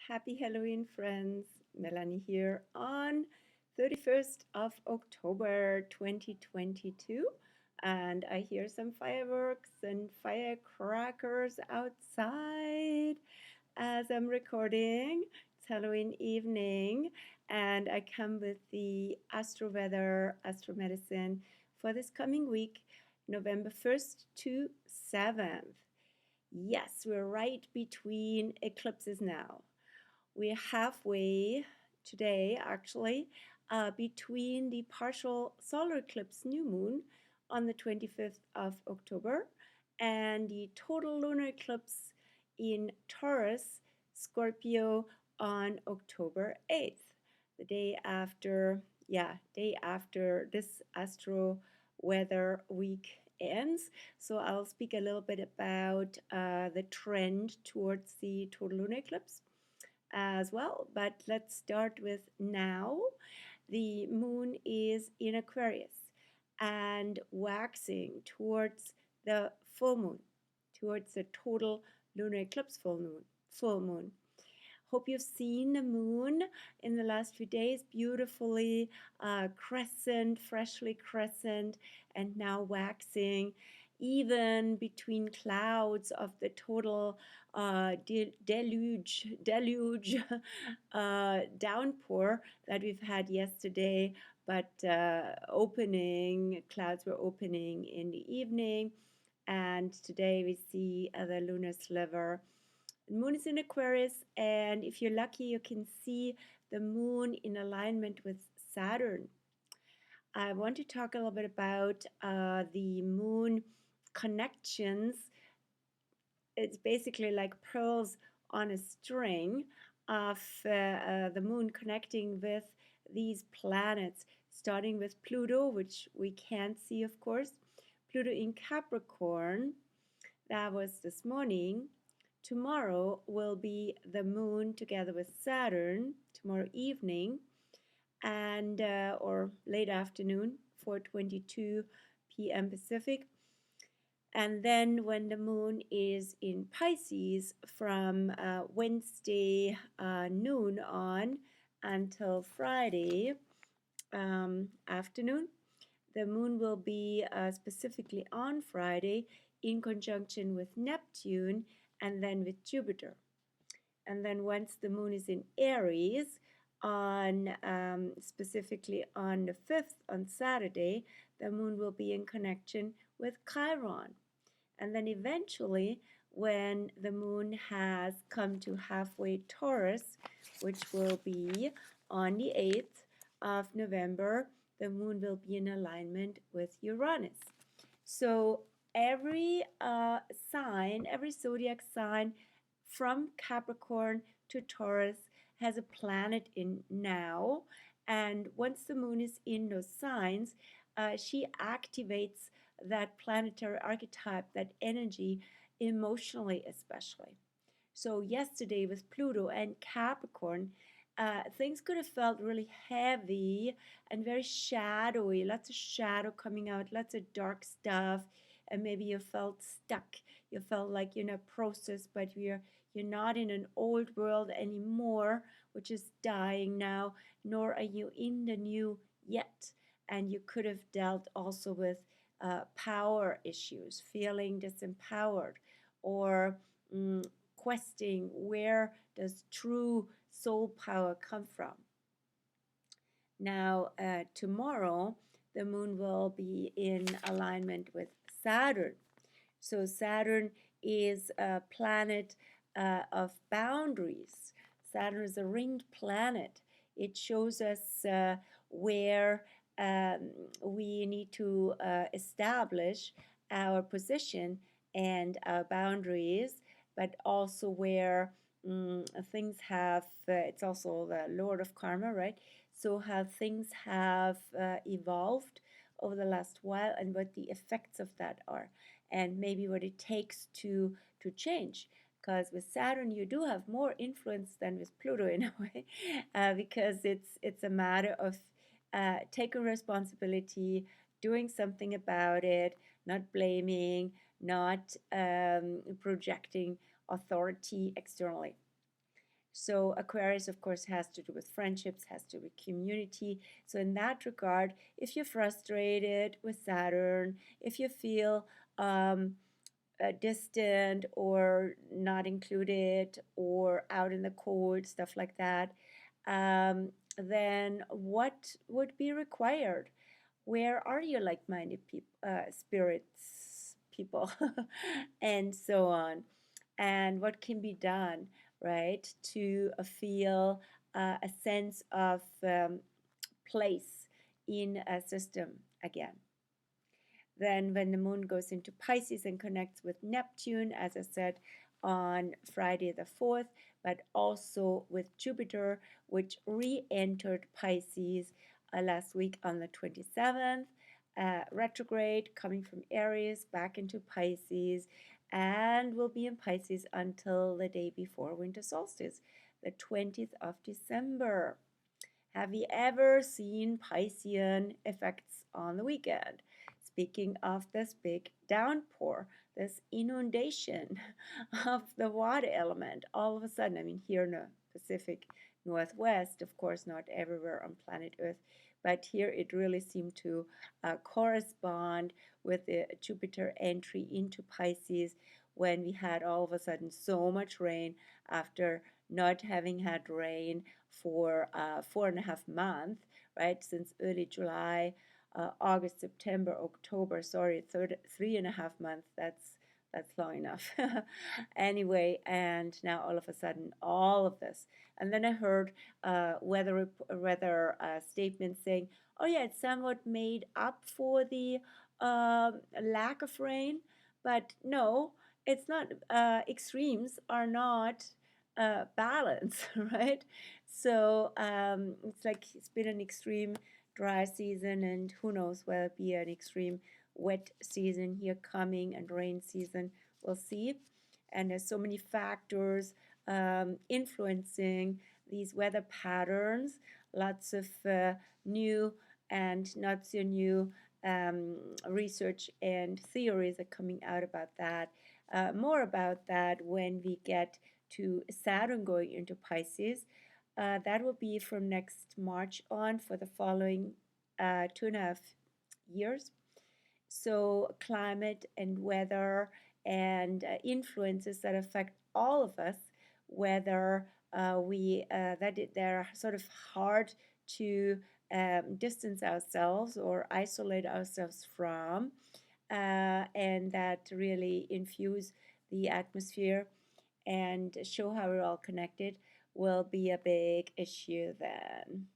Happy Halloween, friends. Melanie here on 31st of October 2022. And I hear some fireworks and firecrackers outside as I'm recording. It's Halloween evening, and I come with the Astro Weather, Astro Medicine for this coming week, November 1st to 7th. Yes, we're right between eclipses now. We're halfway today, actually, between the partial solar eclipse new moon on the 25th of October and the total lunar eclipse in Taurus, Scorpio on October 8th, the day after, day after this astro weather week ends. So I'll speak a little bit about the trend towards the total lunar eclipse as well. But let's start with now. The moon is in Aquarius and waxing towards the full moon, towards the total lunar eclipse full moon. Hope you've seen the moon in the last few days, beautifully crescent, freshly crescent, and now waxing, even between clouds of the total deluge downpour that we've had yesterday. But clouds were opening in the evening, and today we see the lunar sliver. The moon is in Aquarius, and if you're lucky, you can see the moon in alignment with Saturn. I want to talk a little bit about the moon connections. It's basically like pearls on a string of the moon connecting with these planets, starting with Pluto, which we can't see, of course. Pluto in Capricorn, that was this morning. Tomorrow will be the moon together with Saturn, tomorrow evening, and or late afternoon, 4:22 p.m. Pacific. And then when the moon is in Pisces from Wednesday noon on until Friday afternoon, the moon will be specifically on Friday in conjunction with Neptune and then with Jupiter. And then once the moon is in Aries, on specifically on the 5th, on Saturday, the moon will be in connection with Chiron. And then eventually, when the moon has come to halfway Taurus, which will be on the 8th of November, the moon will be in alignment with Uranus. So every sign, every zodiac sign from Capricorn to Taurus has a planet in now. And once the moon is in those signs, she activates that planetary archetype, that energy, emotionally especially. So yesterday with Pluto and Capricorn, things could have felt really heavy and very shadowy, lots of shadow coming out, lots of dark stuff, and maybe you felt stuck. You felt like you're in a process, but you're not in an old world anymore, which is dying now, nor are you in the new yet. And you could have dealt also with power issues, feeling disempowered, or questing where does true soul power come from. Now, tomorrow, the moon will be in alignment with Saturn. So Saturn is a planet of boundaries. Saturn is a ringed planet. It shows us where we need to establish our position and our boundaries, but also where things have, it's also the Lord of Karma, right? So how things have evolved over the last while and what the effects of that are, and maybe what it takes to change. Because with Saturn you do have more influence than with Pluto in a way, because it's a matter of taking responsibility, doing something about it, not blaming, not projecting authority externally. So Aquarius, of course, has to do with friendships, has to do with community. So in that regard, if you're frustrated with Saturn, if you feel distant or not included or out in the cold, stuff like that, then what would be required? Where are you like-minded people, spirits, people, and so on? And what can be done, right, to feel a sense of place in a system again? Then when the moon goes into Pisces and connects with Neptune, as I said, on Friday the 4th, but also with Jupiter, which re-entered Pisces last week on the 27th, retrograde coming from Aries back into Pisces, and will be in Pisces until the day before winter solstice, the 20th of December. Have you ever seen Piscean effects on the weekend? Speaking of this big downpour, this inundation of the water element, all of a sudden, I mean, here in the Pacific Northwest, of course, not everywhere on planet Earth, but here it really seemed to correspond with the Jupiter entry into Pisces when we had all of a sudden so much rain after not having had rain for 4.5 months, right, since early July, August, September, October. Sorry, 3.5 months. That's long enough. Anyway, and now all of a sudden, all of this, and then I heard weather statements saying, "Oh yeah, it's somewhat made up for the lack of rain," but no, it's not. Extremes are not balance, right? So it's like it's been an extreme dry season, and who knows, will it be an extreme wet season here coming and rain season? We'll see. And there's so many factors influencing these weather patterns. Lots of new and not so new research and theories are coming out about that. More about that when we get to Saturn going into Pisces. That will be from next March on for the following 2.5 years. So climate and weather and influences that affect all of us, whether they're sort of hard to distance ourselves or isolate ourselves from, and that really infuse the atmosphere and show how we're all connected, will be a big issue then.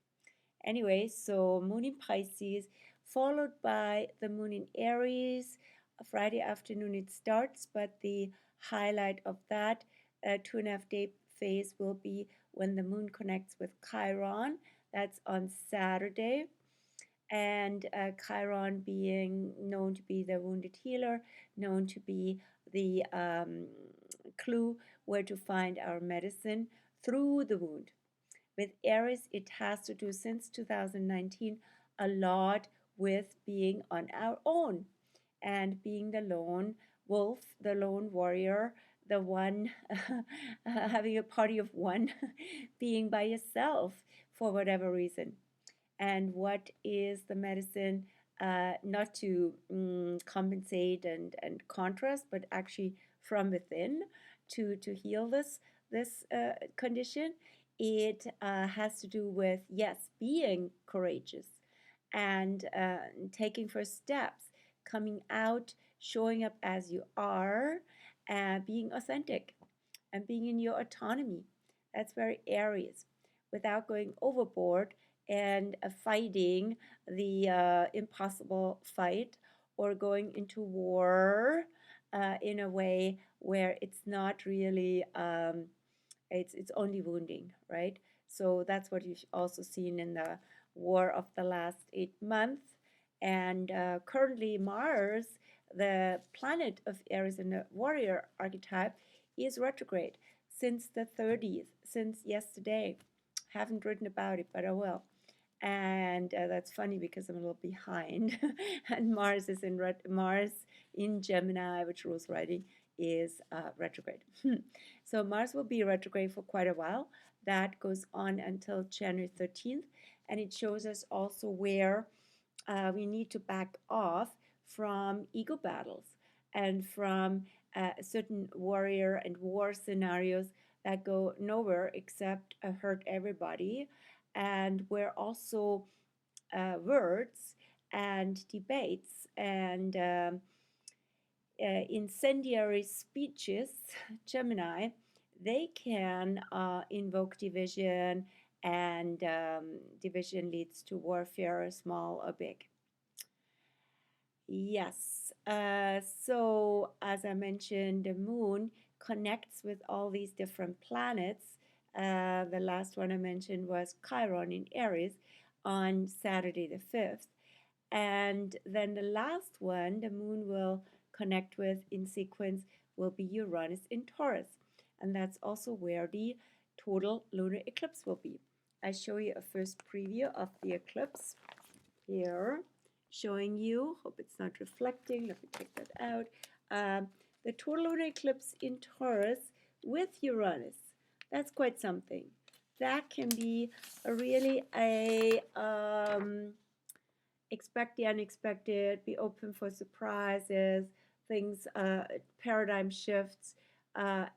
Anyway, so moon in Pisces, followed by the moon in Aries. Friday afternoon it starts, but the highlight of that 2.5 day phase will be when the moon connects with Chiron. That's on Saturday. And Chiron being known to be the wounded healer, known to be the clue where to find our medicine through the wound. With Aries, it has to do since 2019 a lot with being on our own and being the lone wolf, the lone warrior, the one having a party of one, being by yourself for whatever reason. And what is the medicine? Not to compensate and contrast, but actually from within to heal this condition. It has to do with, yes, being courageous and taking first steps, coming out, showing up as you are, being authentic and being in your autonomy. That's very Aries, without going overboard and fighting the impossible fight or going into war in a way where it's not really it's only wounding, right? So that's what you've also seen in the war of the last 8 months. And currently Mars, the planet of Aries in the warrior archetype, is retrograde since the 30s, since yesterday. Haven't written about it, but I will. And that's funny because I'm a little behind. And Mars is in Mars in Gemini, which rules writing, is retrograde. So Mars will be retrograde for quite a while. That goes on until January 13th, and it shows us also where we need to back off from ego battles and from certain warrior and war scenarios that go nowhere except hurt everybody, and where also words and debates and incendiary speeches, Gemini, they can invoke division, and division leads to warfare, small or big. Yes, so as I mentioned, the moon connects with all these different planets. The last one I mentioned was Chiron in Aries on Saturday the 5th. And then the last one the moon will connect with in sequence will be Uranus in Taurus. And that's also where the total lunar eclipse will be. I show you a first preview of the eclipse here, showing you, hope it's not reflecting, let me take that out, the total lunar eclipse in Taurus with Uranus. That's quite something. That can be really a expect the unexpected, be open for surprises, things, paradigm shifts,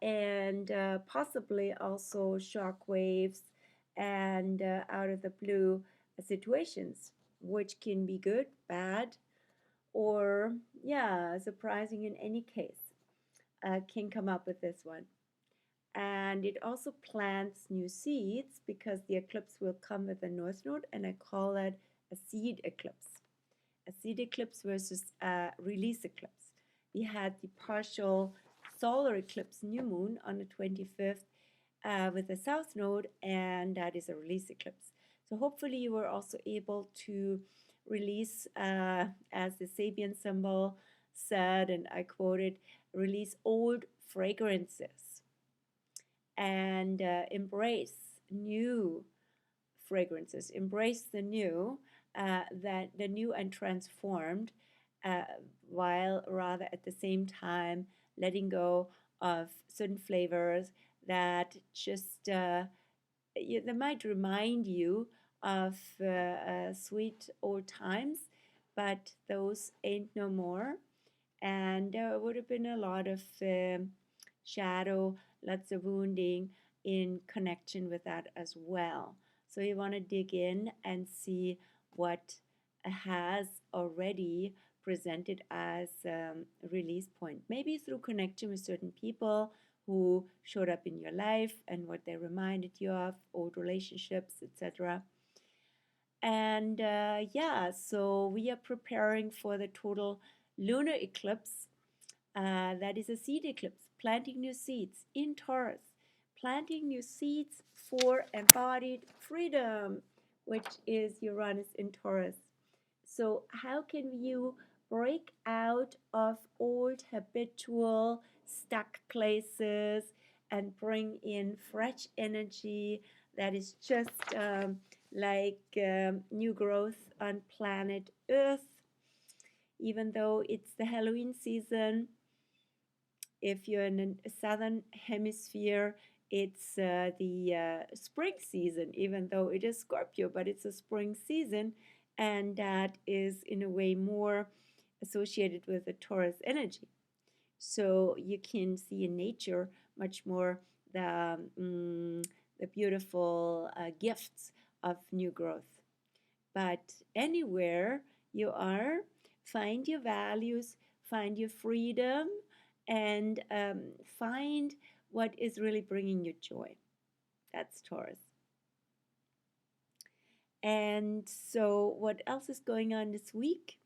and possibly also shock waves and out of the blue situations, which can be good, bad, or yeah, surprising in any case. Can come up with this one. And it also plants new seeds because the eclipse will come with a north node, and I call it a seed eclipse. A seed eclipse versus a release eclipse. We had the partial solar eclipse new moon on the 25th with a south node, and that is a release eclipse. So hopefully you were also able to release, as the Sabian symbol said, and I quoted, release old fragrances and embrace new fragrances, embrace the new, that the new and transformed, while rather at the same time letting go of certain flavors that just they might remind you of sweet old times, but those ain't no more. And there would have been a lot of shadow, lots of wounding in connection with that as well. So you want to dig in and see what has already presented as a release point, maybe through connection with certain people who showed up in your life and what they reminded you of, old relationships, etc. And yeah, so we are preparing for the total lunar eclipse. That is a seed eclipse, planting new seeds in Taurus, planting new seeds for embodied freedom, which is Uranus in Taurus. So how can you break out of old habitual stuck places and bring in fresh energy that is just like new growth on planet Earth? Even though it's the Halloween season, if you're in the southern hemisphere, it's the spring season, even though it is Scorpio, but it's a spring season, and that is in a way more associated with the Taurus energy. So you can see in nature much more the beautiful gifts of new growth. But anywhere you are, find your values, find your freedom, and find what is really bringing you joy. That's Taurus. And so what else is going on this week?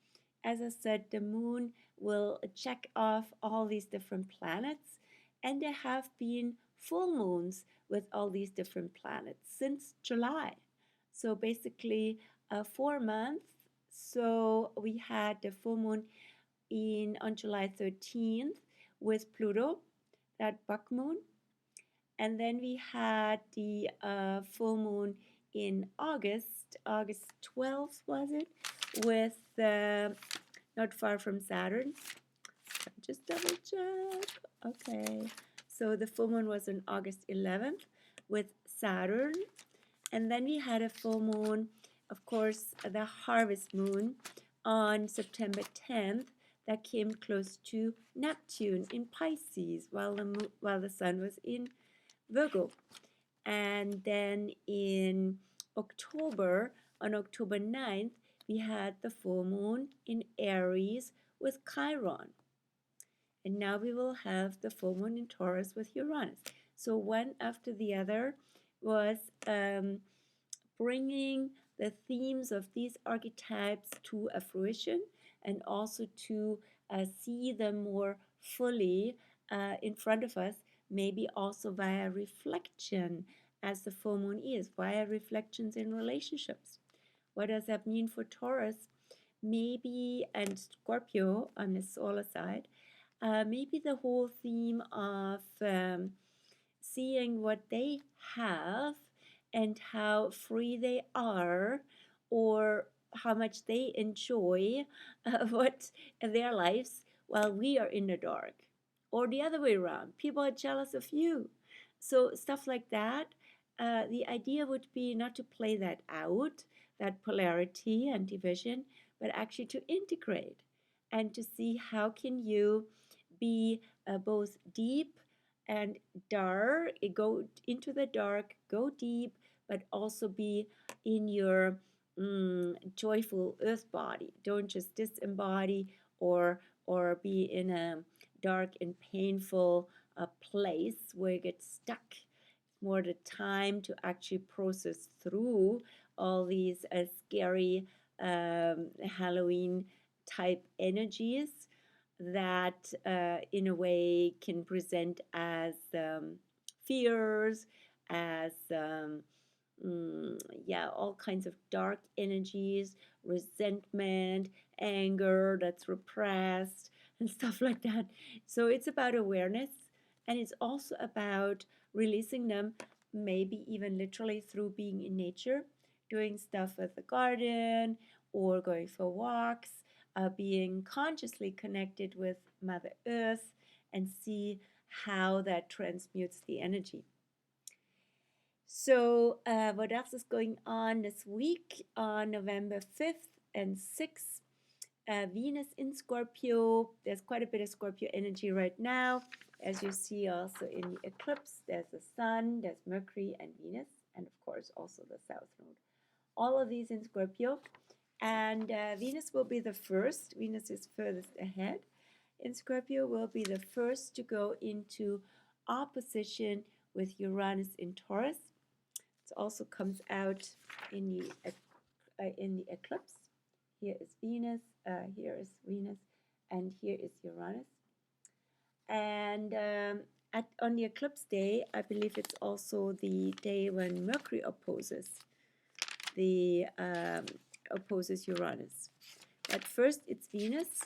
As I said, the moon will check off all these different planets, and there have been full moons with all these different planets since July. So basically 4 months. So we had the full moon on July 13th with Pluto, that buck moon. And then we had the full moon in August 12th was it, with not far from Saturn. just double check. Okay, so the full moon was on August 11th with Saturn, and then we had a full moon, of course, the harvest moon on September 10th that came close to Neptune in Pisces while the sun was in Virgo. And then in October, on October 9th, we had the full moon in Aries with Chiron. And now we will have the full moon in Taurus with Uranus. So one after the other was bringing the themes of these archetypes to a fruition and also to see them more fully in front of us, maybe also via reflection, as the full moon is, via reflections in relationships. What does that mean for Taurus? Maybe, and Scorpio on the solar side, maybe the whole theme of seeing what they have and how free they are, or how much they enjoy what their lives while we are in the dark, or the other way around, people are jealous of you. So stuff like that. The idea would be not to play that out, that polarity and division, but actually to integrate and to see how can you be both deep and dark, go into the dark, go deep, but also be in your joyful earth body. Don't just disembody or be in a dark and painful place where you get stuck. It's more the time to actually process through all these scary Halloween type energies that in a way can present as fears, as all kinds of dark energies, resentment, anger that's repressed, and stuff like that. So it's about awareness, and it's also about releasing them, maybe even literally through being in nature, doing stuff with the garden or going for walks, being consciously connected with Mother Earth, and see how that transmutes the energy. So what else is going on this week? On November 5th and 6th, Venus in Scorpio. There's quite a bit of Scorpio energy right now. As you see also in the eclipse, there's the Sun, there's Mercury and Venus, and of course also the South Node. All of these in Scorpio. And Venus will be the first. Venus is furthest ahead. In Scorpio will be the first to go into opposition with Uranus in Taurus. It also comes out in the eclipse. Here is Venus, and here is Uranus. And on the eclipse day, I believe it's also the day when Mercury opposes Uranus. But first, it's Venus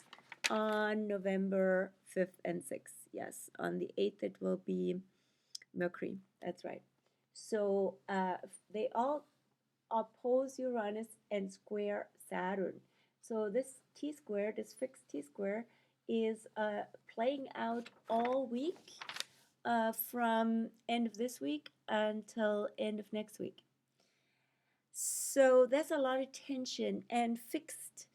on November 5th and 6th. Yes, on the 8th, it will be Mercury. That's right. So they all oppose Uranus and square Saturn. So this T-square, this fixed T-square, is playing out all week from end of this week until end of next week. So there's a lot of tension, and fixed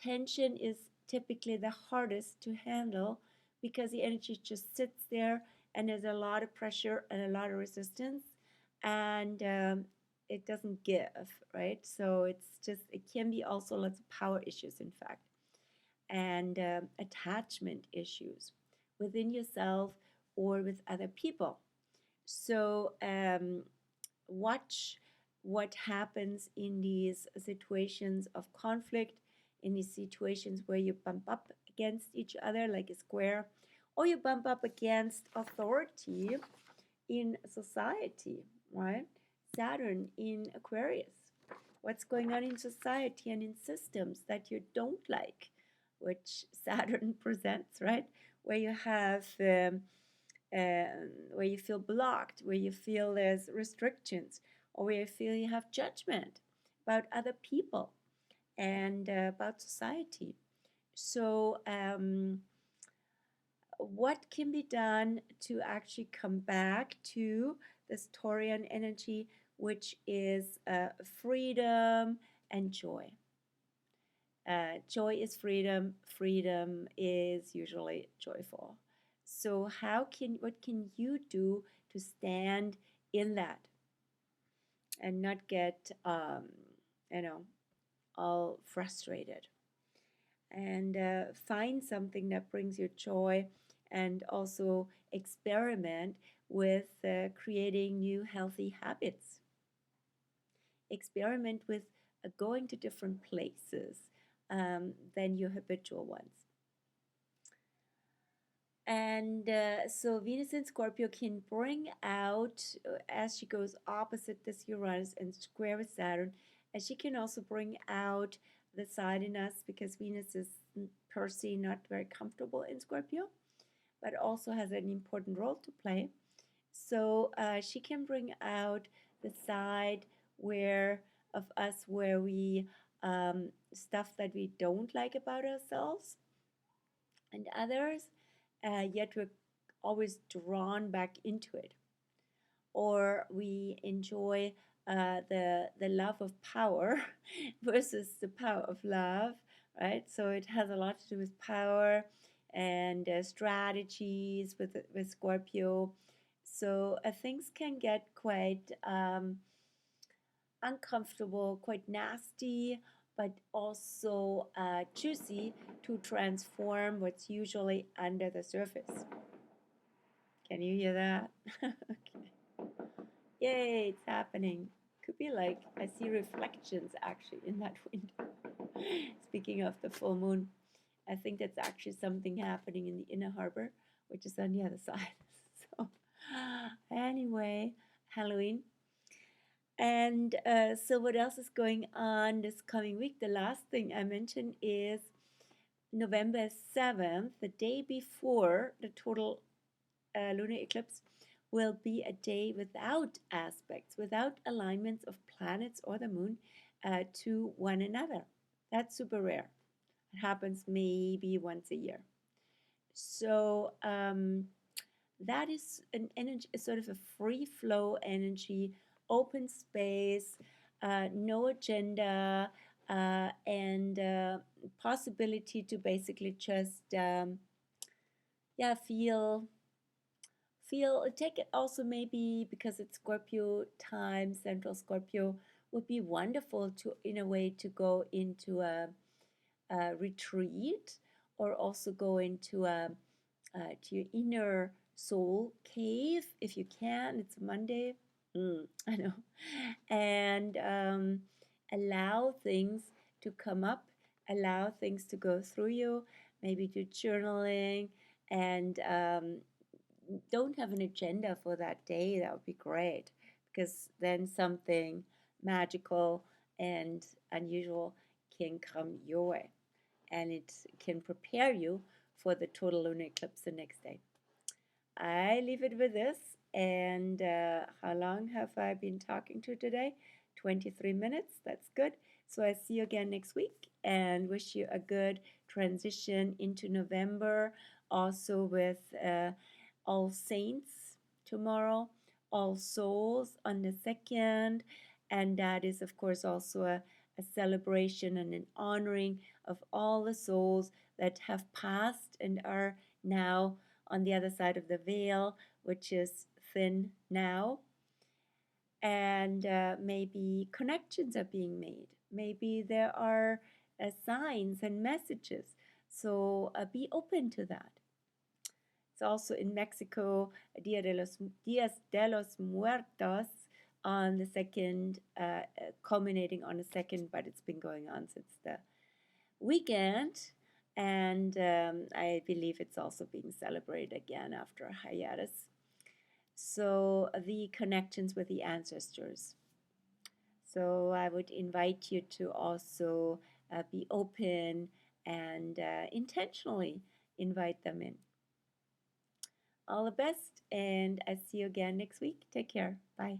tension is typically the hardest to handle because the energy just sits there and there's a lot of pressure and a lot of resistance, and it doesn't give, right? So it can be also lots of power issues, in fact, and attachment issues within yourself or with other people. So watch what happens in these situations of conflict, in these situations where you bump up against each other like a square, or you bump up against authority in society, right? Saturn in Aquarius. What's going on in society and in systems that you don't like, which Saturn presents, right? Where you have, where you feel blocked, where you feel there's restrictions, or where you feel you have judgment about other people and about society. So what can be done to actually come back to this Taurian energy, which is freedom and joy. Joy is freedom. Freedom is usually joyful. So what can you do to stand in that and not get, all frustrated? And find something that brings you joy, and also experiment with creating new healthy habits. Experiment with going to different places than your habitual ones. And so Venus in Scorpio can bring out, as she goes opposite this Uranus and square with Saturn, and she can also bring out the side in us, because Venus is per se not very comfortable in Scorpio, but also has an important role to play. So she can bring out the side of us where we stuff that we don't like about ourselves and others, yet we're always drawn back into it. Or we enjoy the love of power versus the power of love, right? So it has a lot to do with power and strategies with Scorpio. So things can get quite uncomfortable, quite nasty, but also juicy to transform what's usually under the surface. Can you hear that? Okay. Yay, it's happening. Could be like, I see reflections actually in that window. Speaking of the full moon, I think that's actually something happening in the inner harbor, which is on the other side. So, anyway, Halloween. And so, what else is going on this coming week? The last thing I mentioned is November 7th, the day before the total lunar eclipse, will be a day without aspects, without alignments of planets or the moon to one another. That's super rare. It happens maybe once a year. So that is an energy, sort of a free flow energy, open space, no agenda, and possibility to basically just take it. Also maybe because it's Scorpio time, central Scorpio, would be wonderful to, in a way, to go into a retreat, or also go into to your inner soul cave if you can. It's Monday, I know, and allow things to come up, allow things to go through you. Maybe do journaling, and don't have an agenda for that day. That would be great, because then something magical and unusual can come your way, and it can prepare you for the total lunar eclipse the next day. I leave it with this. And how long have I been talking to today? 23 minutes. That's good. So I see you again next week, and wish you a good transition into November. Also with All Saints tomorrow, All Souls on the 2nd. And that is, of course, also a celebration and an honoring of all the souls that have passed and are now on the other side of the veil, which is thin now. And maybe connections are being made. Maybe there are signs and messages. So be open to that. It's also in Mexico, Dias de los Muertos on the 2nd, culminating on the 2nd, but it's been going on since the weekend. And I believe it's also being celebrated again after a hiatus. So the connections with the ancestors. So I would invite you to also be open and intentionally invite them in. All the best, and I see you again next week. Take care. Bye.